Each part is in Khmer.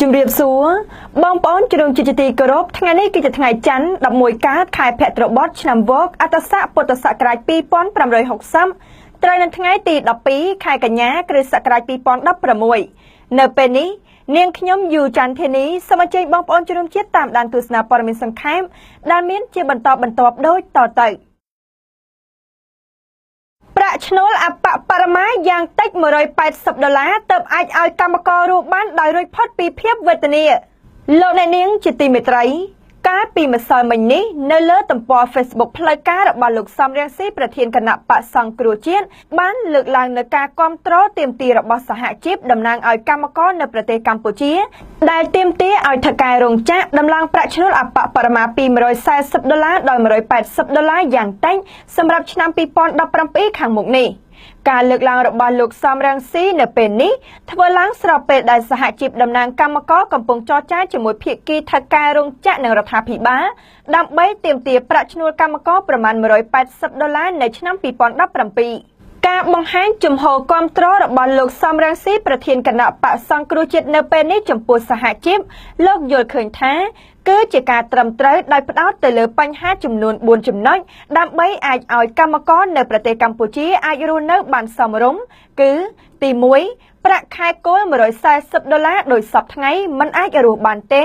ជំរាបសួរបងប្អូនជ្រុងជាទីគោរពថ្ងៃនេះគឺជាថ្ងៃច័ន្ទ11កើតខែភទ្របទឆ្នាំវកអត្តស័កពុទ្ធសករាជ2560ត្រូវនៅថ្ងៃទី12ខែកញ្ញាគ្រិស្តសករាជ2016នៅពេលនេះនាងខ្ញុំយូច័ន្ទធានីសូមអញ្ជើញបងប្អូនជ្រុងជាតិតាមដានទស្សនាព័ត៌មានសង្ខេបដែលមានជាបន្តបន្ទាប់ដូចតទៅប្រាក់ឈ្នួលអបបរមាយ៉ាងតិច$180ទើបអាចឲ្យកម្មកររស់បានដោយរួចផុតពីភាពវេទនាលោកអ្នកនាងជាទីមេត្រីកាលពីម្សិលមិញនេះនៅលើទំព័រ Facebook ផ្លូវការរបស់លោកសំរងស៊ីប្រធានគណៈបក្សសង្គ្រោះជាតិបានលើកឡើងនូវការគាំទ្រទាមទាររបស់សហជីពតំណាងឲ្យកម្មករនៅប្រទេសកម្ពុជាដែលទាមទារឲ្យថៅកែរោងចក្រដំឡើងប្រាក់ឈ្នួលអបបរមាពី$140ដល់$180យ៉ាងតិចសម្រាប់ឆ្នាំ2017ខាងមុខនេះការលើកឡើងរបស់លោកសំរងស៊ីនៅពេលនេះធ្វើឡើងស្របពេលដែលសហជីពតំណាងកម្មករកំពុងចរចាជាមួយភាគីថៅកែរោងចក្រនិងរដ្ឋាភិបាលដើម្បីទាមទារប្រាក់ឈ្នួលកម្មករប្រមាណ$180នៅឆ្នាំ2017ការបង្ហាញជំហរគាំទ្ររបស់លោកសំរងស៊ីប្រធានគណៈបក្សសង្គ្រោះជាតិនៅពេលនេះចំពោះសហជីពលោកយល់ឃើញថាគឺជាការត្រឹមត្រូវដោយផ្ដោតទៅលើបញ្ហាចំនួន4ចំណុចដើម្បីអាចឲ្យកម្មករនៅប្រទេសកម្ពុជាអាចរស់នៅបានសមរម្យគឺទី1ប្រាក់ខែគោល$140ដោយសពថ្ងៃមិនអាចរស់បានទេ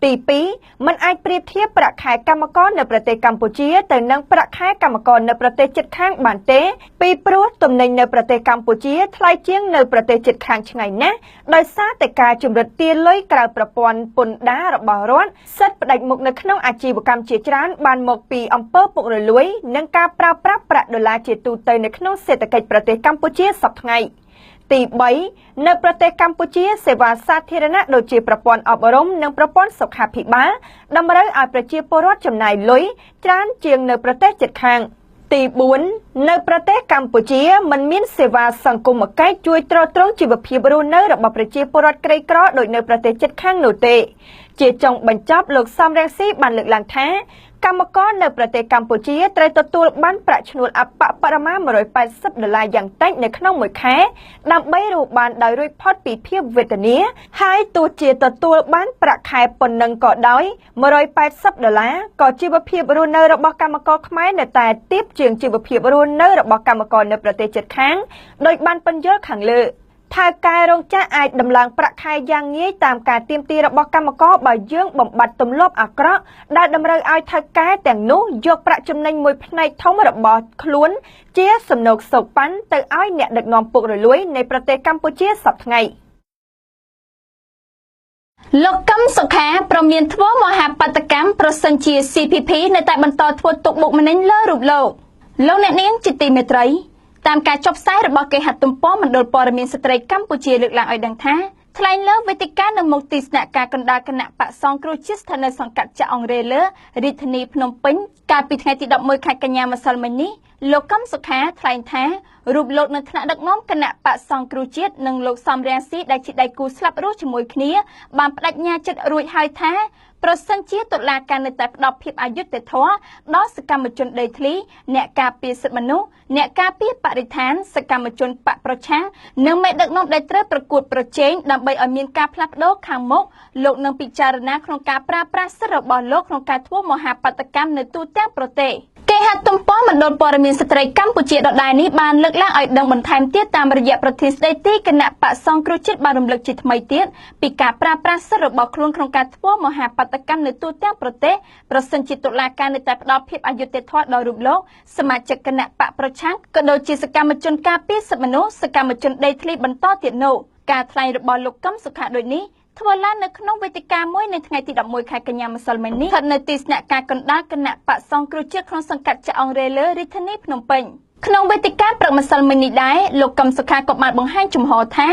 ទី2មិនអាចប្រៀបធៀបប្រាក់ខែកម្មករនៅប្រទេសកម្ពុជាទៅនឹងប្រាក់ខែកម្មករនៅប្រទេសជិតខាងបានទេពីព្រោះទំនិញនៅប្រទេសកម្ពុជាថ្លៃជាងនៅប្រទេសជិតខាងឆ្ងាយណាស់ដោយសារតែការជំរិតទារលុយក្រៅប្រព័ន្ធពន្ធដាររបស់រដ្ឋសិទ្ធិផ្ដាច់មុខនៅក្នុងអាជីវកម្មជាច្រើនបានមកពីអំពើពុករលួយនិងការប្រើប្រាស់ប្រាក់ដុល្លារជាទូទៅនៅក្នុងសេដ្ឋកិច្ចប្រទេសកម្ពុជាសប្តាហ៍ថ្ងៃទី3នៅប្រទេសកម្ពុជាសេវាសាធារណៈដូចជាប្រព័ន្ធអប់រំនិងប្រព័ន្ធសុខាភិបាលតម្រូវឲ្យប្រជាពលរដ្ឋចំណាយលុយច្រើនជាងនៅប្រទេសជិតខាងទី4នៅប្រទេសកម្ពុជាមិនមានសេវាសង្គមគិច្ចជួយទ្រទ្រង់ជីវភាពរស់នៅរបស់ប្រជាពលរដ្ឋក្រីក្រដូចនៅប្រទេសជិតខាងនោះទេជាចុងបញ្ចប់លោកសំរងស៊ីបានលើកឡើងថាកម្មករនៅប្រទេសកម្ពុជាត្រូវទទួលបានប្រាក់ឈ្នួលអបបរមា$180យ៉ាងតិចនៅក្នុងមួយខែដើម្បីរស់បានដោយរួចផុតពីភាពវេទនាហើយទោះជាទទួលបានប្រាក់ខែប៉ុណ្ណឹងក៏ដោយ$180ក៏ជីវភាពរស់នៅរបស់កម្មករខ្មែរនៅតែទាបជាងជីវភាពរស់នៅរបស់កម្មករនៅប្រទេសជិតខាងដោយបានពន្យល់ខាងលើថៅកែរោងចក្រអាចដំឡើងប្រាក់ខែយ៉ាងងាយតាមការទាមទាររបស់កម្មករបើយើងបំបត្តិទម្លាប់អាក្រក់ដែលតម្រូវឲ្យថៅកែទាំងនោះយកប្រាក់ចំណេញមួយផ្នែកធំរបស់ខ្លួនជាសំណូកសោកប៉ាន់ទៅឲ្យអ្នកដឹកនាំពុករលួយនៃប្រទេសកម្ពុជាសប្តាហ៍ថ្ងៃលោកកឹមសុខាប្រមានធ្វើមហាបាតកម្មប្រសិនជា CPP នៅតែបន្តធ្វើទុកបុកម្នេញលើរូបលោកអ្នកនាងជាទីមេត្រីតាមការចុះផ្សាយរបស់គេហទំព័រមណ្ឌលព័ត៌មានស្ត្រីកម្ពុជាលើកឡើងឲ្យដឹងថាថ្លែងលើវេទិកានៅមុខទីស្នាក់ការកណ្ដាលគណៈបក្សសង្គ្រោះជាតិស្ថិតនៅសង្កាត់ចាក់អង្រេលើរាជធានីភ្នំពេញកាលពីថ្ងៃទី11ខែកញ្ញាម្សិលមិញនេះលោកកឹមសុខាថ្លែងថារូបលោកនៅថ្នាក់ដឹកនាំគណៈបក្សសង្គ្រោះជាតិនិងលោកសំរងស៊ីដែលជាដៃគូស្លាប់រស់ជាមួយគ្នាបានបដិញ្ញាចិត្តរួចហើយថាប្រសិនជាតុលាការនៅតែផ្ដល់ភាពអយុត្តិធម៌ដល់សកម្មជនដេកធ្លីអ្នកការពារសិទ្ធិមនុស្សអ្នកការពារបរិស្ថានសកម្មជនបកប្រឆាំងនិងមេដឹកនាំដែលត្រូវប្រកួតប្រជែងដើម្បីឲ្យមានការផ្លាស់ប្ដូរខាងមុខលោកនឹងពិចារណាក្នុងការប្រើប្រាស់សិទ្ធិរបស់លោកក្នុងការធ្វើមហាបាតកម្មនៅទូទាំងប្រទេសគេហទំព័រមណ្ឌលព័ត៌មានស្ត្រីកម្ពុជាដដែលនេះបានលើកឡើងឲ្យដឹងបន្ថែមទៀតតាមរយៈប្រធានស្ដីទីគណៈបក្សសង្គ្រោះជាតិបានរំលឹកជាថ្មីទៀតពីការប្រើប្រាស់សិទ្ធិរបស់ខ្លួនក្នុងការធ្វើមហាបាតកម្មនៅទូទាំងប្រទេសប្រសិនជាតុលាការនៅតែផ្ដល់ភាពអយុត្តិធម៌ដល់រូបលោកសមាជិកគណៈបកប្រឆាំងក៏ដូចជាសកម្មជនការពារសិទ្ធិមនុស្សសកម្មជនដេកធ្លីបន្តទៀតនោះការថ្លែងរបស់លោកកឹមសុខាដូចនេះធ្វើឡើងនៅក្នុងវេទិកាមួយនៅថ្ងៃទី11ខែកញ្ញាម្សិលមិញនេះស្ថិតនៅទីស្នាក់ការកណ្ដាលគណៈបក្សសង្គ្រោះជាតិក្នុងសង្កាត់ចាក់អង្រេលើរាជធានីភ្នំពេញក្នុងវេទិកាព្រឹកម្សិលមិញនេះដែរលោកកឹមសុខាក៏បានបង្ហាញជំហរថា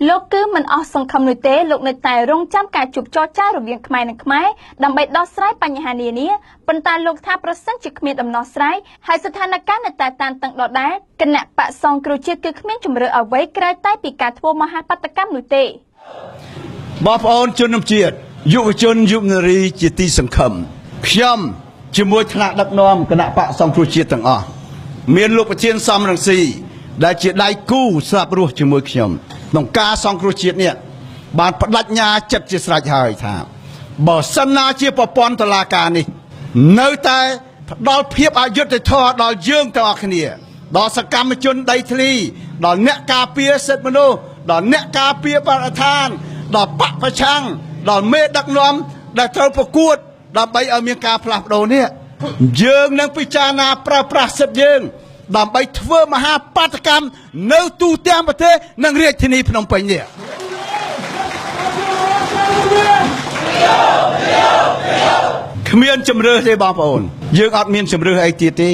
លោកគឺមិនអស់សង្ឃឹមនោះទេលោកនៅតែរងចាំការជួបចរចារវាងខ្មែរនិងខ្មែរដើម្បីដោះស្រាយបញ្ហានានាប៉ុន្តែលោកថាប្រសិនជាគ្មានដំណោះស្រាយហើយស្ថានភាពនៅតែតានតឹងដដែលគណៈបក្សសង្គ្រោះជាតិគឺគ្មានជំរឿអ្វីក្រៅតែពីការធ្វើមហាបាតកម្មនោះទេបងប្អូនជនជាតិយុវជនយុវនារីជាទីសង្ឃឹមខ្ញុំជាមួយថ្នាក់ដឹកនាំគណៈបក្សសង្គ្រោះជាតិទាំងអស់មានលោកប្រធានសំរងស៊ីដែលជាដៃគូស្រាប់រស់ជាមួយខ្ញុំក្នុងការសង្គ្រោះជាតិនេះ បានបដិញ្ញាចិត្តជាស្រេចហើយថាបើសិនណាជាប្រព័ន្ធតុលាការនេះនៅតែផ្ដល់ភាពអយុត្តិធម៌ដល់យើងទាំងអស់គ្នាដល់សកម្មជនដីធ្លីដល់អ្នកការពារសិទ្ធិមនុស្សដល់អ្នកការពារបរិស្ថានដល់បកប្រឆាំងដល់មេដឹកនាំដែលត្រូវប្រកួតដើម្បីឲ្យមានការផ្លាស់ប្ដូរនេះយើងនឹងពិចារណាប្រើប្រាស់សិទ្ធិយើងដើម្បីធ្វើមហាបាតកម្មនៅទូទាំងប្រទេសនិងរាជធានីភ្នំពេញនេះគ្មានជំរឿសទេបងប្អូនយើងអត់មានជំរឿសអីទៀតទេ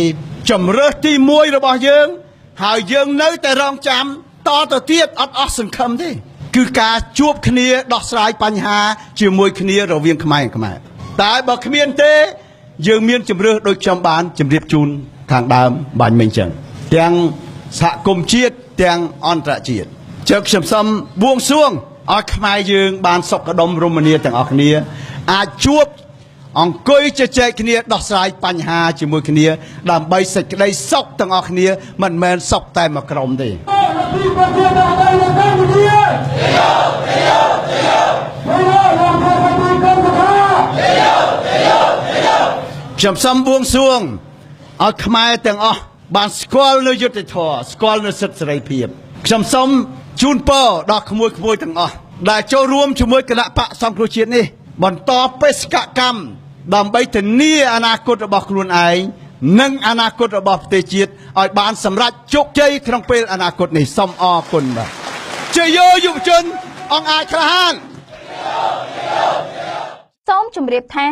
ជំរឿសទី1របស់យើងហើយយើងនៅតែរងចាំតទៅទៀតអត់អស់សង្ឃឹមទេគឺការជួបគ្នាដោះស្រាយបញ្ហាជាមួយគ្នារវាងខ្មែរនិងខ្មែរតែបើគ្មានទេយើងមានជំរឿសដូចខ្ញុំបានជម្រាបជូនខាងដើមបាញ់មិញចឹងទាំងសហគមន៍ជាតិទាំងអន្តរជាតិជើខ្ញុំសូមបួងសួងឲ្យខ្មែរយើងបានសុខដុមរមនាទាំងអស់គ្នាអាចជួបអង្គុយជជែកគ្នាដោះស្រាយបញ្ហាជាមួយគ្នាដើម្បីសេចក្តីសុខទាំងអស់គ្នាមិនមែនសុខតែមួយក្រុមទេខ្ញុំសូមបួងសួងឲ្យខ្មែរទាំងអស់បានស្គាល់នៅយុត្តិធម៌ស្គាល់នៅសិទ្ធិសេរីភាពខ្ញុំសូមជូនពរដល់ក្មួយៗទាំងអស់ដែលចូលរួមជាមួយគណៈបកសង្គ្រោះជាតិនេះបន្តបេសកកម្មដើម្បីធានាអនាគតរបស់ខ្លួនឯងនិងអនាគតរបស់ប្រទេសជាតិឲ្យបានសម្រេចជោគជ័យក្នុងពេលអនាគតនេះសូមអរគុណបាទជ័យយោយុវជនអង្គអាចក្លាហានសូមជម្រាបថា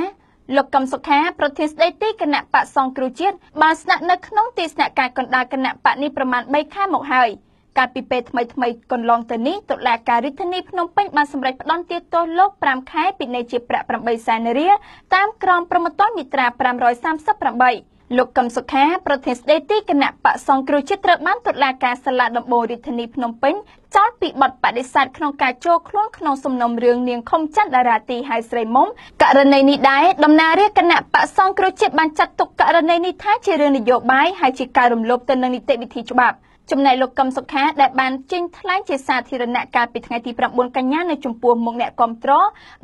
លោកកឹមសុខាប្រធានស្ដីទីគណៈបកសង្គ្រោះជាតិបានស្នាក់នៅក្នុងទីស្នាក់ការកណ្ដាលគណៈបកនេះប្រមាណ3ខែមកហើយកាលពីពេលថ្មីកន្លងទៅនេះតុលាការរាជធានីភ្នំពេញបានសម្រេចផ្តន្ទាទោសលោក5ខែពិន័យជាប្រាក់8សែនរៀលតាមក្រមព្រហ្មទណ្ឌមាត្រា538លោកកឹមសុខាប្រធានស្ដីទីគណៈបកសង្គ្រោះជាតិត្រូវបានតុលាការសាលាដំបងរាជធានីភ្នំពេញចោទពីបទបដិសេធក្នុងការចូលខ្លួនក្នុងសំណុំរឿងនាងខុមច័ន្ទតារាទីហៅស្រីមុំករណីនេះដែរតំណាងរាជគណៈបកសង្គ្រោះជាតិបានចាត់ទុកករណីនេះថាជារឿងនយោបាយហើយជាការរំលោភទៅនឹងនីតិវិធីច្បាប់ចំណែកលោកកឹមសុខាដែលបានចេញថ្លែងជាសាធារណៈកាលពីថ្ងៃទី9កញ្ញានៅចំពោះមុខអ្នកគាំទ្រ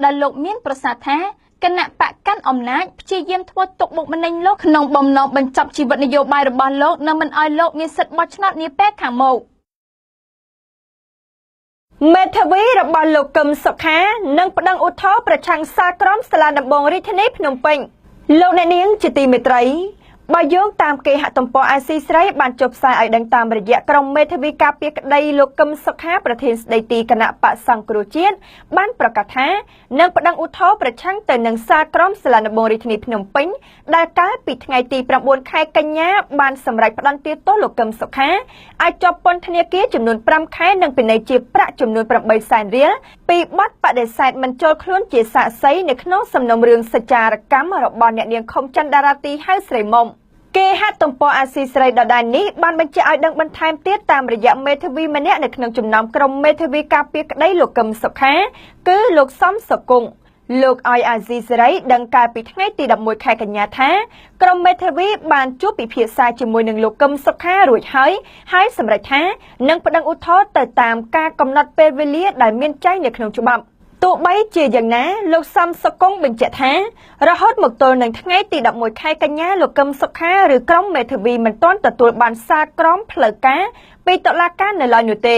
ដែលលោកមានប្រសាសន៍ថាគណៈបកកាន់អំណាចព្យាយាមធ្វើទុកបុកម្នេញលោកក្នុងបំណងបញ្ចប់ជីវិតនយោបាយរបស់លោកនិងមិនឲ្យលោកមានសិទ្ធិបោះឆ្នោតនាពេលខាងមុខមេធាវីរបស់លោកកឹមសុខានឹងប្តឹងឧទ្ធរណ៍ប្រឆាំងសាលក្រមសាលាដំបងរាជធានីភ្នំពេញលោកអ្នកនាងជាទីមេត្រីបើយោងតាមគេហទំព័រអាស៊ីស្រីបានចុះផ្សាយឲ្យដឹងតាមរយៈក្រុមមេធាវីការពារក្តីលោកកឹមសុខាប្រធានស្ដីទីគណៈបកសង្គ្រោះជាតិបានប្រកាសថានឹងប្តឹងឧទ្ធរណ៍ប្រឆាំងទៅនឹងសាលក្រមសាលាដំបងរាជធានីភ្នំពេញដែលកាលពីថ្ងៃទី9ខែកញ្ញាបានសម្រេចផ្តន្ទាទោសលោកកឹមសុខាឲ្យជាប់ពន្ធនាគារចំនួន5ខែនិងពិន័យជាប្រាក់ចំនួន8សែនរៀលពីបទបដិសេធមិនចូលខ្លួនជាសាក្សីនៅក្នុងសំណុំរឿងសច្ចារកម្មរបស់អ្នកនាងខុមច័ន្ទតារាទីហៅស្រីមុំគេហទំព័រអាស៊ីស្រីដដែលនេះបានបញ្ជាក់ឲ្យដឹងបន្ថែមទៀតតាមរយៈមេធាវីម្នាក់នៅក្នុងចំណោមក្រុមមេធាវីការពារក្តីលោកកឹមសុខាគឺលោកសំសុគង្គលោកឲ្យអាស៊ីសេរីដឹងកាលពីថ្ងៃទី11ខែកញ្ញាថាក្រុមមេធាវីបានជួបពិភាក្សាជាមួយនឹងលោកកឹមសុខារួចហើយសម្រេចថានឹងប្តឹងឧទ្ធរណ៍ទៅតាមការកំណត់ពេលវេលាដែលមានចែងនៅក្នុងច្បាប់ទោះបីជាយ៉ាងណាលោកសំសុគង្គបញ្ជាក់ថារហូតមកទល់នឹងថ្ងៃទី11ខែកញ្ញាលោកកឹមសុខាឬក្រុមមេធាវីមិនទាន់ទទួលបានសារក្រមផ្លូវការពីតុលាការនៅឡើយនោះទេ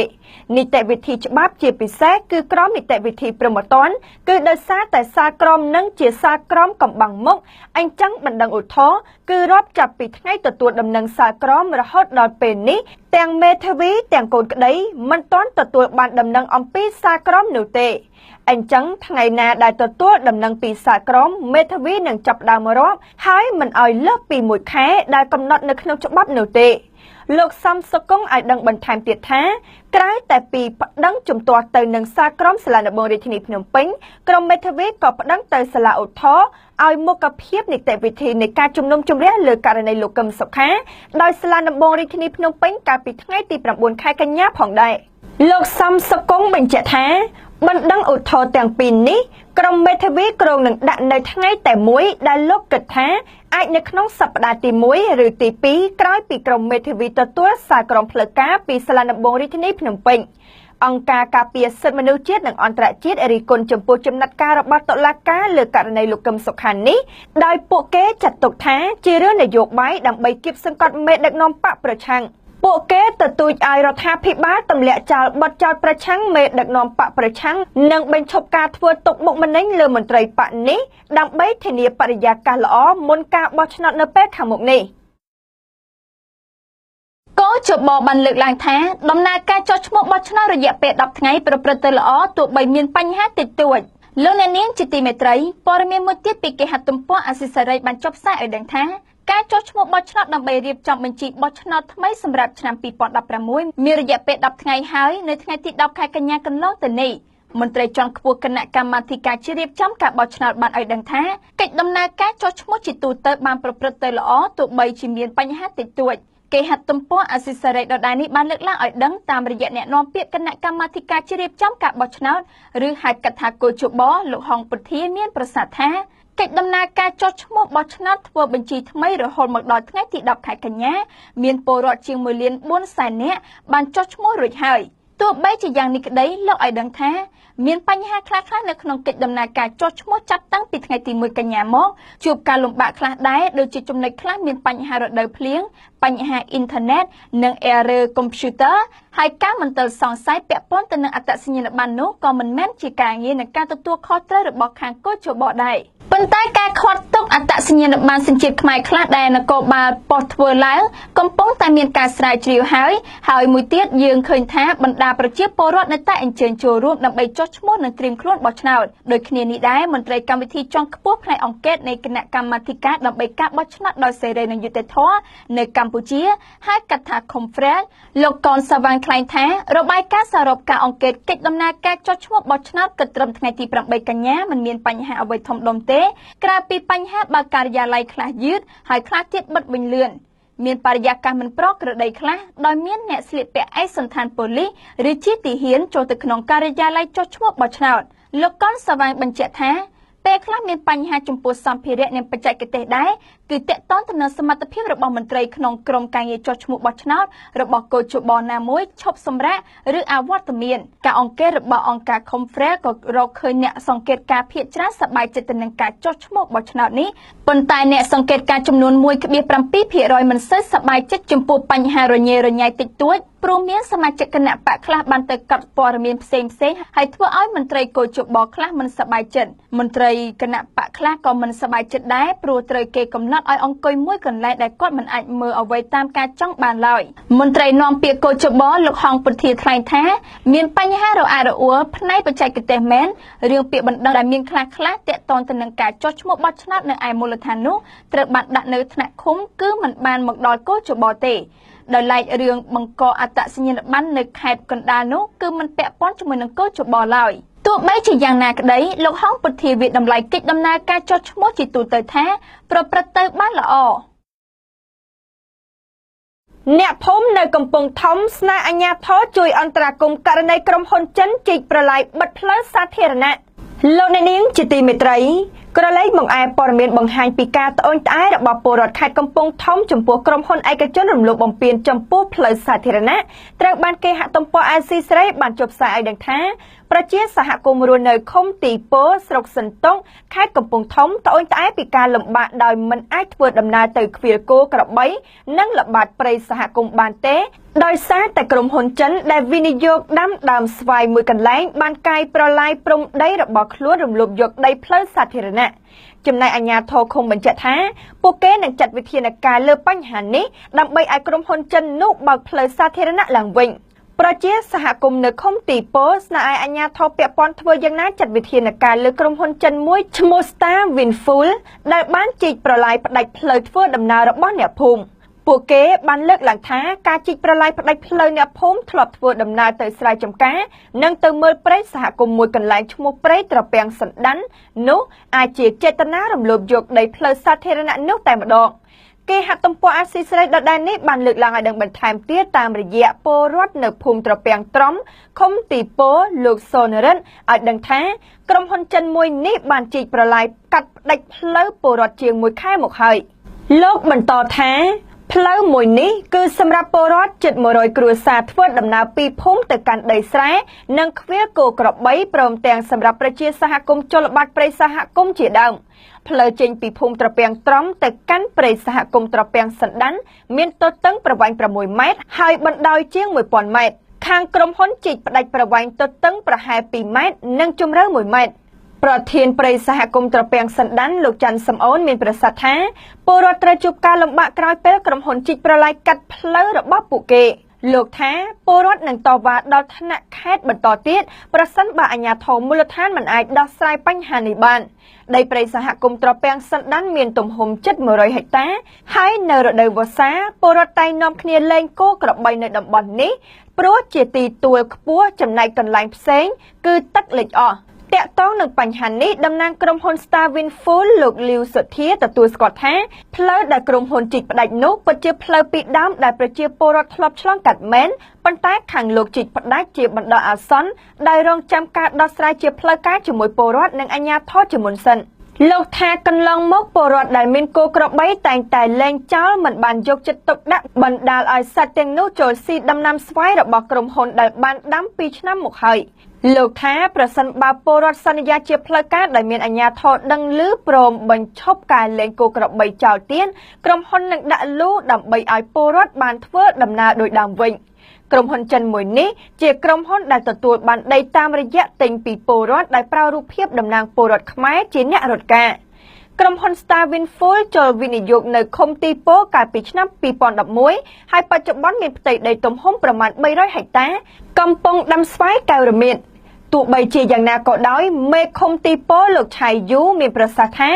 នីតិវិធីច្បាប់ជាពិសេសគឺក្រមនីតិវិធីព្រហ្មទណ្ឌគឺដោយសារតែសារក្រមនឹងជាសារក្រមកំបាំងមុខអញ្ចឹងបណ្ដឹងឧទ្ធរណ៍គឺរាប់ចាប់ពីថ្ងៃទទួលដំណឹងសារក្រមរហូតដល់ពេលនេះទាំងមេធាវីទាំងកូនក្តីមិនទាន់ទទួលបានដំណឹងអំពីសារក្រមនោះទេអញ្ចឹងថ្ងៃណាដែលទទួលដំណឹងពីសារក្រមមេធាវីនឹងចាប់ដើមរាប់ហើយមិនឲ្យលើសពី1ខែដែលកំណត់នៅក្នុងច្បាប់នោះទេលោកសំសុគង្គឲ្យដឹងបន្ថែមទៀតថាក្រៅតែពីប្តឹងជំទាស់ទៅនឹងសាលក្រមសាលាដំបងរាជធានីភ្នំពេញក្រុមមេធាវីក៏ប្តឹងទៅសាលាឧទ្ធរណ៍ឲ្យមុខភាពនីតិវិធីនៃការជំនុំជម្រះលើករណីលោកកឹមសុខាដោយសាលាដំបងរាជធានីភ្នំពេញកាលពីថ្ងៃទី9ខែកញ្ញាផងដែរលោកសំសុគង្គបញ្ជាក់ថាបណ្ដឹងឧទ្ធរណ៍ទាំងពីរនេះក្រុមមេធាវីក្រុងនឹងដាក់នៅថ្ងៃតែមួយដែលលោកគិតថាអាចនៅក្នុងសប្តាហ៍ទី1ឬទី2ក្រោយពីក្រុមមេធាវីទទួលសារក្រមផ្លូវការពីសាលាដំបងរាជធានីភ្នំពេញ អង្គការការពារសិទ្ធិមនុស្សជាតិនិងអន្តរជាតិរិះគន់ចំពោះចំណាត់ការរបស់តុលាការលើករណីលោកកឹមសុខានេះដោយពួកគេចាត់ទុកថាជារឿងនយោបាយដើម្បីគៀបសង្កត់មេដឹកនាំបកប្រឆាំងពួកគេទទូចឲ្យរដ្ឋាភិបាលទម្លាក់ចោលបទចោទប្រឆាំងមេដឹកនាំបកប្រឆាំងនិងបញ្ឈប់ការធ្វើទុកបុកម្នេញលើមន្ត្រីបកនេះដើម្បីធានាបរិយាកាសល្អមុនការបោះឆ្នោតនៅពេលខាងមុខនេះកោជបបានលើកឡើងថាដំណើរការចុះឈ្មោះបោះឆ្នោតរយៈពេល10ថ្ងៃប្រព្រឹត្តទៅល្អទោះបីមានបញ្ហាតិចតួចលោកអ្នកនាងជាទីមេត្រីព័ត៌មានមួយទៀតពីគេហទំព័រអាស៊ីសេរីបានចុះផ្សាយឲ្យដឹងថាការចុះឈ្មោះបោះឆ្នោតដើម្បីរៀបចំបញ្ជីបោះឆ្នោតថ្មីសម្រាប់ឆ្នាំ2016មានរយៈពេល10ថ្ងៃហើយនៅថ្ងៃទី10ខែកញ្ញាកន្លងទៅនេះមន្ត្រីជាន់ខ្ពស់គណៈកម្មាធិការជ្រៀបចំការបោះឆ្នោតបានឲ្យដឹងថាកិច្ចដំណើរការចុះឈ្មោះជាទូទៅបានប្រព្រឹត្តទៅល្អទោះបីជាមានបញ្ហាតិចតួចគេហទំព័រអាស៊ីសេរីដដែលនេះបានលើកឡើងឲ្យដឹងតាមរយៈអ្នកនាំពាក្យគណៈកម្មាធិការជ្រៀបចំការបោះឆ្នោតឬហៅកាត់ថាកោជបលោកហុងពុធាមានប្រសាសន៍ថាកិច្ចដំណើរការចុះឈ្មោះបោះឆ្នោតធ្វើបញ្ជីថ្មីរហូតមកដល់ថ្ងៃទី10ខែកញ្ញាមានពលរដ្ឋជាង1.4 លាននាក់បានចុះឈ្មោះរួចហើយទោះបីជាយ៉ាងនេះក្តីលោកឲ្យដឹងថាមានបញ្ហាខ្លះៗនៅក្នុងកិច្ចដំណើរការចុះឈ្មោះចាប់តាំងពីថ្ងៃទី1កញ្ញាមកជួបការលំបាកខ្លះដែរដូចជាចំណុចខ្លះមានបញ្ហារដូវភ្លៀងបញ្ហាអ៊ីនធឺណិតនិង error computer ហើយការមន្ទិលសង្ស័យពាក់ព័ន្ធទៅនឹងអត្តសញ្ញាណប័ណ្ណនោះក៏មិនមែនជាការងារនៃការទទួលខុសត្រូវរបស់ខាងកោជបដែរប៉ុន្តែការខាត់ទុកអត្តសញ្ញាណប័ណ្ណសញ្ជាតិខ្មែរខ្លះដែលនគរបាលប៉ុស្តិ៍ធ្វើឡើងកំពុងតែមានការស្រាវជ្រាវហើយមួយទៀតយើងឃើញថាបណ្ដាប្រជាពលរដ្ឋនៅតែអញ្ជើញចូលរួមដើម្បីចុះឈ្មោះនិងត្រៀមខ្លួនបោះឆ្នោតដូចគ្នានេះដែរមន្ត្រីកម្មវិធីជាន់ខ្ពស់ផ្នែកអង្គការនៃគណៈកម្មាធិការដើម្បីការបោះឆ្នោតដោយសេរីនិងយុត្តិធម៌នៅកម្ពុជាហៅកាត់ថា Conference លោកកនសាវ៉ាន់ថ្លែងថារបាយការណ៍សរុបការអង្កេតកិច្ចដំណើរការចុះឈ្មោះបោះឆ្នោតគិតត្រឹមថ្ងៃទី8កញ្ញាមិនមានបញ្ហាអ្វីធំដុំទេក្រៅពីបញ្ហាបើកការិយាល័យខ្លះយឺតហើយខ្លះទៀតបិទវិញលឿនមានបរិយាកាសមិនប្រក្រតីខ្លះដោយមានអ្នកស្លៀកពាក់ឯកសណ្ឋានប៉ូលីសឬជាទាហានចូលទៅក្នុងការិយាល័យចុះឈ្មោះបោះឆ្នោតលោកកនសាវ៉ាន់បញ្ជាក់ថាពេលខ្លះមានបញ្ហាចំពោះសម្ភារៈនិងបច្ចេកទេសដែរគឺតាក់ទងទៅនឹងសមត្ថភាពរបស់មន្ត្រីក្នុងក្រុមការងារចុះឈ្មោះបោះឆ្នោតរបស់កោជបណាមួយឈប់សម្រាកឬអវត្តមានការអង្កេតរបស់អង្គការ Conference ក៏រកឃើញអ្នកសង្កេតការភាគច្រើនសប្បាយចិត្តទៅនឹងការចុះឈ្មោះបោះឆ្នោតនេះប៉ុន្តែអ្នកសង្កេតការចំនួន 1.7% មិនសូវសប្បាយចិត្តចំពោះបញ្ហារញ៉េរញ៉ៃតិចតួចព្រោះមានសមាជិកគណៈបកខ្លះបានទៅកត់ព័ត៌មានផ្សេងហើយធ្វើឲ្យមន្ត្រីកោជបខ្លះមិនសប្បាយចិត្តមន្ត្រីគណៈបកខ្លះក៏មិនសប្បាយចិត្តដែរព្រោះត្រូវគេកំណត់ឲ្យអង្គុយមួយកន្លែងដែលគាត់មិនអាចមើលអ្វីតាមការចង់បានឡើយមន្ត្រីនាំពាក្យកោជបលោកហងពុធាថ្លែងថាមានបញ្ហារអាក់រអួលផ្នែកបច្ចេកទេសមែនរឿងពាក្យបណ្ដឹងដែលមានខ្លះតាក់ទងទៅនឹងការចុះឈ្មោះបោះឆ្នោតនៅឯមូលដ្ឋាននោះត្រូវបានដាក់នៅថ្នាក់ឃុំគឺមិនបានមកដល់កោជបទេដោយឡែករឿងបង្កអត្តសញ្ញាណប័ណ្ណនៅខេត្តកណ្ដាលនោះគឺមិនពាក់ព័ន្ធជាមួយនឹងកោជបឡើយទោះបីជាយ៉ាងណាក្តីលោកហងពុធាវិតម្លៃកិច្ចដំណើរការចុះឈ្មោះជាទូទៅថាប្រព្រឹត្តទៅបានល្អអ្នកភូមិនៅកំពង់ធំស្នើអាជ្ញាធរជួយអន្តរាគមន៍ករណីក្រុមហ៊ុនចិនជីកប្រឡាយបិទផ្លូវសាធារណៈលោកអ្នកនាងជាទីមេត្រីក្រឡេកមកឯព័ត៌មានបង្ហាញពីការត្អូញត្អែររបស់ពលរដ្ឋខេត្តកំពង់ធំចំពោះក្រុមហ៊ុនឯកជនរំលោភបំពានចំពោះផ្លូវសាធារណៈត្រូវបានគេហទំព័រអាស៊ីសេរីបានចុះផ្សាយឲ្យដឹងថាប្រជាសហគមន៍រស់នៅឃុំទីពោស្រុកសិនតុងខេត្តកំពង់ធំត្អូញត្អែរពីការលំបាកដោយមិនអាចធ្វើដំណើរទៅឃ្វាលគោក្របីនិងល្បាតព្រៃសហគមន៍បានទេដោយសារតែក្រុមហ៊ុនចិនដែលវិនិយោគដាំដើមស្វាយមួយកន្លែងបានកាយប្រឡាយព្រំដីរបស់ខ្លួនរំលោភយកដីផ្លូវសាធារណៈចំណែកអាជ្ញាធរឃុំបញ្ជាក់ថាពួកគេនឹងចាត់វិធានការលើបញ្ហានេះដើម្បីឲ្យក្រុមហ៊ុនចិននោះបើកផ្លូវសាធារណៈឡើងវិញប្រជាសហគមន៍នៅឃុំទីពោស្នើឲ្យអាជ្ញាធរពាក់ព័ន្ធធ្វើយ៉ាងណាចាត់វិធានការលើក្រុមហ៊ុនចិនមួយឈ្មោះ Star Windful ដែលបានជីកប្រឡាយផ្ដាច់ផ្លូវធ្វើដំណើររបស់អ្នកភូមិពួកគេបានលើកឡើងថាការជីកប្រឡាយផ្ដាច់ផ្លូវអ្នកភូមិធ្លាប់ធ្វើដំណើរទៅស្រែចម្ការនិងទៅមើលព្រៃសហគមន៍មួយកន្លែងឈ្មោះព្រៃត្រពាំងសណ្ដាន់នោះអាចជាចេតនារំលោភយកដីផ្លូវសាធារណៈនោះតែម្ដងគេហទំព័រអាស៊ីសេរីដដែលនេះបានលើកឡើងឲ្យដឹងបន្ថែមទៀតតាមរយៈពលរដ្ឋនៅភូមិត្រពាំងត្រំឃុំទីពោលោកសូនរិនឲ្យដឹងថាក្រុមហ៊ុនចិនមួយនេះបានជីកប្រឡាយកាត់ផ្ដាច់ផ្លូវពលរដ្ឋជាង1ខែមកហើយលោកបន្តថា ផ្លូវមួយនេះគឺសម្រាប់ពលរដ្ឋជិត100គ្រួសារធ្វើដំណើរពីភូមិទៅកាន់ដីស្រែនិងឃ្វាលគោក្របីព្រមទាំងសម្រាប់ប្រជាសហគមន៍ជនបទព្រៃសហគមន៍ជាដើមផ្លូវចេញពីភូមិត្រពាំងត្រំទៅកាន់ព្រៃសហគមន៍ត្រពាំងសណ្ដាន់មានទទឹងប្រវែង6ម៉ែត្រហើយបណ្ដោយជាង1000ម៉ែត្រខាងក្រុមហ៊ុនជីកផ្ដាច់ប្រវែងទទឹងប្រហែល2ម៉ែត្រនិងជម្រៅ1ម៉ែត្រប្រធានព្រៃសហគមន៍ត្រពាំងសណ្ដាន់លោកច័ន្ទសំអូនមានប្រសាសន៍ថាពលរដ្ឋត្រូវជួបការលំបាកក្រោយពេលក្រុមហ៊ុនជីកប្រឡាយកាត់ផ្លូវរបស់ពួកគេលោកថាពលរដ្ឋនឹងតវ៉ាដល់ថ្នាក់ខេត្តបន្តទៀតប្រសិនបើអាជ្ញាធរមូលដ្ឋានមិនអាចដោះស្រាយបញ្ហានេះបានដីព្រៃសហគមន៍ត្រពាំងសណ្ដាន់មានទំហំជិត100ហិកតាហើយនៅរដូវវស្សាពលរដ្ឋតែងនាំគ្នាលេងគោក្របីនៅតំបន់នេះព្រោះជាទីទួលខ្ពស់ចំណែកកន្លែងផ្សេងគឺទឹកលិចអស់តាក់ទងនឹងបញ្ហានេះតំណាងក្រុមហ៊ុន Star Wind Full លោកលីវសុធាទទួលស្គាល់ថាផ្លូវដែលក្រុមហ៊ុនជីកផ្ដាច់នោះពិតជាផ្លូវពីដើមដែលប្រជាពលរដ្ឋធ្លាប់ឆ្លងកាត់មែនប៉ុន្តែខាងលោកជីកផ្ដាច់ជាបណ្ដោះអាសន្នដោយរងចាំការដោះស្រាយជាផ្លូវការជាមួយពលរដ្ឋនិងអាជ្ញាធរជាមុនសិនលោកថាកន្លងមកពលរដ្ឋដែលមានគោក្របីតែងតែលែងចោលមិនបានយកចិត្តទុកដាក់បណ្ដាលឲ្យសត្វទាំងនោះចូលស៊ីដំណាំស្វាយរបស់ក្រុមហ៊ុនដែលបានដាំ2ឆ្នាំមកហើយលោកថាប្រសិនបើពលរដ្ឋសន្យាជាផ្លូវការដែលមានអាជ្ញាធរដឹងឮព្រមបញ្ឈប់ការលែងគោក្របីចោលទៀតក្រុមហ៊ុននឹងដាក់លូដើម្បីឲ្យពលរដ្ឋបានធ្វើដំណើរដោយដើមវិញក្រុមហ៊ុនចិនមួយនេះជាក្រុមហ៊ុនដែលទទួលបានដីតាមរយៈទិញពីពលរដ្ឋដែលប្រើរូបភាពតំណាងពលរដ្ឋខ្មែរជាអ្នករត់ការក្រុមហ៊ុន Star Wind Full ចូលវិនិយោគនៅឃុំទីពោកាលពីឆ្នាំ2011ហើយបច្ចុប្បន្នមានផ្ទៃដីទំហំប្រមាណ300ហិកតាកំពុងដាំស្វាយកែវរមៀតទោះបីជាយ៉ាងណាក៏ដោយមេឃុំទីពោលោកឆៃយូមានប្រសាសន៍ថា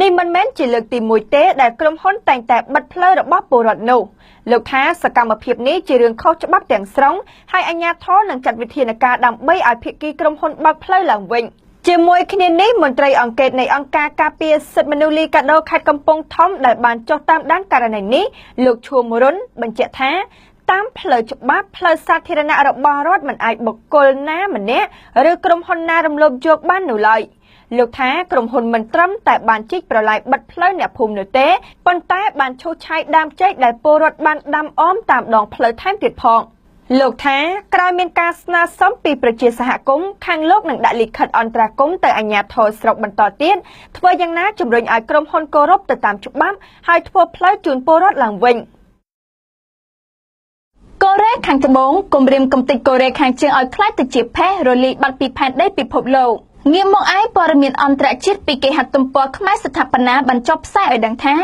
នេះមិនមែនជាលើកទី1ទេដែលក្រុមហ៊ុនតែងតែបិទផ្លូវរបស់ពលរដ្ឋនោះលោកថាសកម្មភាពនេះជារឿងខុសច្បាប់ទាំងស្រុងហើយអាជ្ញាធរនឹងចាត់វិធានការដើម្បីឲ្យភាគីក្រុមហ៊ុនបើកផ្លូវឡើងវិញជាមួយគ្នានេះមន្ត្រីអង្គការនៃអង្គការការពារសិទ្ធិមនុស្សលីកាដូខេត្តកំពង់ធំដែលបានចុះតាមដានករណីនេះលោកឈួមរុនបញ្ជាក់ថាតាមផ្លូវច្បាប់ផ្លូវសាធារណៈរបស់រដ្ឋមិនអាចបុគ្គលណាម្នាក់ឬក្រុមហ៊ុនណារំលោភយកបាននោះឡើយលោកថាក្រុមហ៊ុនមិនត្រឹមតែបានជីកប្រឡាយបិទផ្លូវអ្នកភូមិនោះទេប៉ុន្តែបានឈូសឆាយដើមចេកដែលពលរដ្ឋបានដាំអមតាមដងផ្លូវថែមទៀតផងលោកថាក្រោយមានការស្នើសុំពីប្រជាសហគមន៍ខាងលោកនឹងដាក់លិខិតអន្តរាគមន៍ទៅអាជ្ញាធរស្រុកបន្តទៀតធ្វើយ៉ាងណាជំរុញឲ្យក្រុមហ៊ុនគោរពទៅតាមច្បាប់ហើយធ្វើផ្លូវជូនពលរដ្ឋឡើងវិញកូរ៉េខាងត្បូងគម្រាមកំទេចកូរ៉េខាងជើងឲ្យខ្លាចទៅជាផេះរលាយបាត់ពីផែនដីពិភពលោកងាកមកឯព័ត៌មានអន្តរជាតិពីគេហទំព័រខ្មែរស្ថាបនាបញ្ចុះផ្សាយឲ្យដឹងថា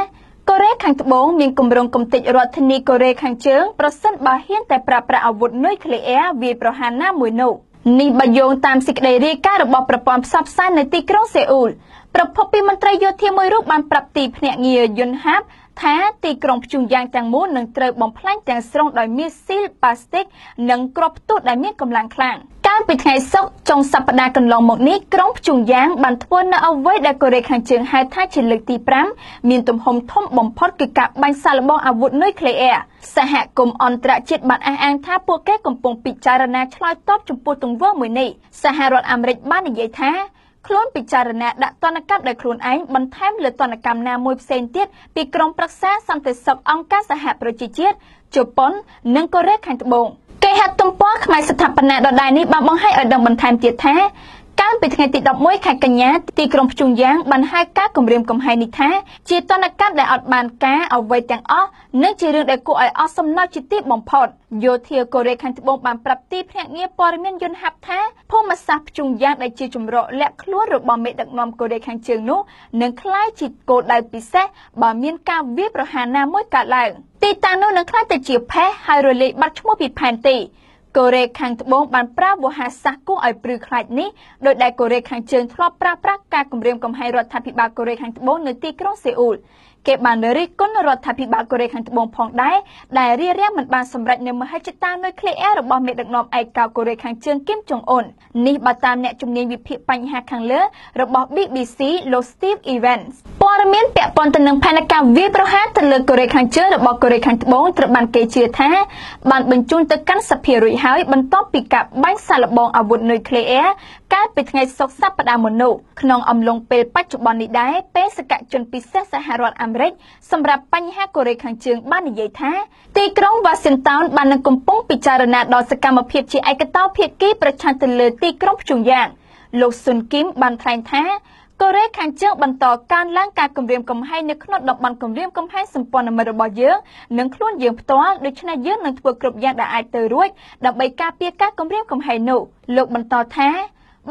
កូរ៉េខាងត្បូងមានគម្រោងកំទេចរដ្ឋធានីកូរ៉េខាងជើងប្រសិនបើហ៊ានតែប្រើប្រាស់អាវុធនុយក្លេអ៊ែរវាយប្រហារណាមួយនោះនេះបើយោងតាមសេចក្តីរាយការណ៍របស់ប្រព័ន្ធផ្សព្វផ្សាយនៅទីក្រុងសេអ៊ូលប្រពន្ធពីមន្ត្រីយោធាមួយរូបបានប្រាប់ទីភ្នាក់ងារយន្តហ័ព្ទថាទីក្រុងព្យុងយ៉ាងទាំងមូលនឹងត្រូវបំផ្លាញទាំងស្រុងដោយមីស៊ីលប៉ាស្ទិកនិងគ្រាប់ផ្ទុះដែលមានកម្លាំងខ្លាំងកាលពីថ្ងៃសុក្រចុងសប្តាហ៍កន្លងមកនេះក្រុងព្យុងយ៉ាងបានធ្វើនៅអ្វីដែលកូរ៉េខាងជើងហៅថាជាលើកទី5មានទំហំធំបំផុតគឺការបាញ់សាកល្បងអាវុធនុយក្លេអ៊ែរសហគមន៍អន្តរជាតិបានអះអាងថាពួកគេកំពុងពិចារណាឆ្លើយតបចំពោះទង្វើមួយនេះសហរដ្ឋអាមេរិកបាននិយាយថាខ្លួនពិចារណាដាក់ទណ្ឌកម្មដោយខ្លួនឯងបន្ថែមលើទណ្ឌកម្មណាមួយផ្សេងទៀតពីក្រុមប្រឹក្សាសន្តិសុខអង្គការសហប្រជាជាតិជប៉ុននិងកូរ៉េខាងត្បូងគេហទំព័រខ្មែរស្ថាបនាដដែលនេះបានបង្ហាញឲ្យដឹងបន្ថែមទៀតថាកាលពីថ្ងៃទី11ខែកញ្ញាទីក្រុងព្យុងយ៉ាងបានហៅការគម្រាមកំហែងនេះថាជាទណ្ឌកម្មដែលអត់បានការអ្វីទាំងអស់និងជារឿងដែលគួរឲ្យអស់សំណើចជាទីបំផុតយោធាកូរ៉េខាងត្បូងបានប្រាប់ទីភ្នាក់ងារព័ត៌មានយន្តហ័ព្ទថាភូមិសាស្ត្រព្យុងយ៉ាងដែលជាជំរកលាក់ខ្លួនរបស់មេដឹកនាំកូរ៉េខាងជើងនោះនឹងក្លាយជាគោលដៅពិសេសបើមានការវាយប្រហារណាមួយកើតឡើងទីតាំងនោះនឹងក្លាយទៅជាផេះហើយរលាយបាត់ឈ្មោះពីផែនទីកូរ៉េខាងត្បូងបានប្រើវោហារសាស្ត្រគួរឲ្យព្រឺខ្លាចនេះដោយដែលកូរ៉េខាងជើងធ្លាប់ប្រើប្រាស់ការគម្រាមកំហែងរដ្ឋាភិបាលកូរ៉េខាងត្បូងនៅទីក្រុងសេអ៊ូលគេបានរិះគន់រដ្ឋាភិបាលកូរ៉េខាងត្បូងផងដែរដែលរារាំងមិនបានសម្រេចនូវមហិច្ឆតានុយក្លេអ៊ែររបស់មេដឹកនាំឯកោកូរ៉េខាងជើងគីមចុងអ៊ុននេះបើតាមអ្នកជំនាញវិភាគបញ្ហាខាងលើរបស់ BBC លោក Steve Evans ព័ត៌មានពាក់ព័ន្ធទៅនឹងផែនការវាយប្រហារទៅលើកូរ៉េខាងជើងរបស់កូរ៉េខាងត្បូងត្រូវបានគេជឿថាបានបញ្ជូនទៅកាន់សភារួចហើយបន្ទាប់ពីការបាញ់សាកល្បងអាវុធនុយក្លេអ៊ែរ កាលពីថ្ងៃសុក្រសប្តាហ៍មុននោះក្នុងអំឡុងពេលបច្ចុប្បន្ននេះដែរបេសកជនពិសេសសហរដ្ឋអាមេរិកសម្រាប់បញ្ហាកូរ៉េខាងជើងបាននិយាយថាទីក្រុង Washington បាននឹងកំពុងពិចារណាដល់សកម្មភាពជាឯកតោភាគីប្រឆាំងទៅលើទីក្រុងព្យុងយ៉ាង លោកស៊ុនគីមបានថ្លែងថាកូរ៉េខាងជើងបន្តកើនឡើងការគម្រាមកំហែងនៅក្នុងតំបន់គម្រាមកំហែងសម្ព័ន្ធមិត្តរបស់យើងនិងខ្លួនយើងផ្ទាល់ដូច្នេះយើងនឹងធ្វើគ្រប់យ៉ាងដែលអាចទៅរួចដើម្បីការពារការគម្រាមកំហែងនោះលោកបន្តថា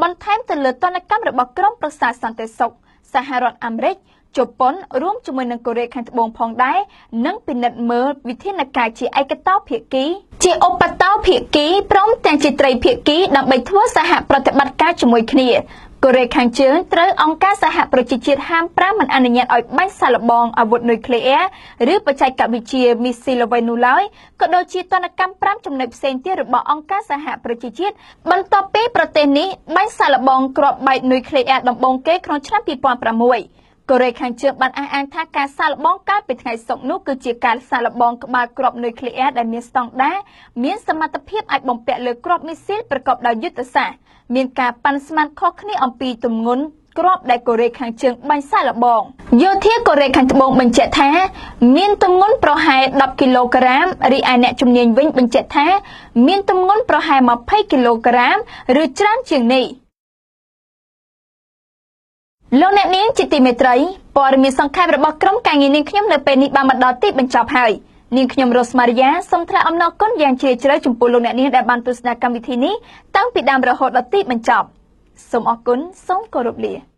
បន្ថែមទៅលើទណ្ឌកម្មរបស់ក្រមប្រឹក្សាសន្តិសុខសហរដ្ឋអាមេរិកជប៉ុនរួមជាមួយនឹងកូរ៉េខាងត្បូងផងដែរនិងពិនិត្យមើលវិធានការជាឯកតោភាគីជាឧបតោភាគីព្រមទាំងជាត្រីភាគីដើម្បីធ្វើសហប្រតិបត្តិការជាមួយគ្នាកូរ៉េខាងជើងត្រូវអង្គការសហប្រជាជាតិហាម5មិនអនុញ្ញាតឲ្យបាញ់សាកល្បងអាវុធនុយក្លេអ៊ែរឬបច្ចេកវិទ្យាមីស៊ីលអ្វីនោះឡើយក៏ដូចជាទណ្ឌកម្ម5ចំណុចផ្សេងទៀតរបស់អង្គការសហប្រជាជាតិបន្ទាប់ពីប្រទេសនេះបាញ់សាកល្បងគ្រាប់បែកនុយក្លេអ៊ែដំបូងគេក្នុងឆ្នាំ2006កូរ៉េខាងជើងបានអះអាងថាការសាកល្បងកាលពីថ្ងៃសុក្រនោះគឺជាការសាកល្បងក្បាលគ្រាប់នុយក្លេអ៊ែដែលមានស្តង់ដារមានសមត្ថភាពអាចបំពាក់លើគ្រាប់មីស៊ីលប្រកបដោយយុទ្ធសាស្ត្រមានការប៉ាន់ស្មានខុសគ្នាអំពីទម្ងន់គ្រាប់ដែលកូរ៉េខាងជើងបាញ់សាកល្បងយោធាកូរ៉េខាងត្បូងបញ្ជាក់ថាមានទម្ងន់ប្រហែល10គីឡូក្រាមរីឯអ្នកជំនាញវិញបញ្ជាក់ថាមានទម្ងន់ប្រហែល20គីឡូក្រាមឬច្រើនជាងនេះលោកអ្នកនាងជាទីមេត្រីព័ត៌មានសង្ខេបរបស់ក្រុមការងារនាងខ្ញុំនៅពេលនេះបានមកដល់ទីបញ្ចប់ហើយនាងខ្ញុំរស់ម៉ារីយ៉ាសូមថ្លែងអំណរគុណយ៉ាងជ្រាលជ្រៅចំពោះលោកអ្នកនាងដែលបានទស្សនាកម្មវិធីនេះតាំងពីដើមរហូតដល់ទីបញ្ចប់សូមអរគុណសូមគោរពលា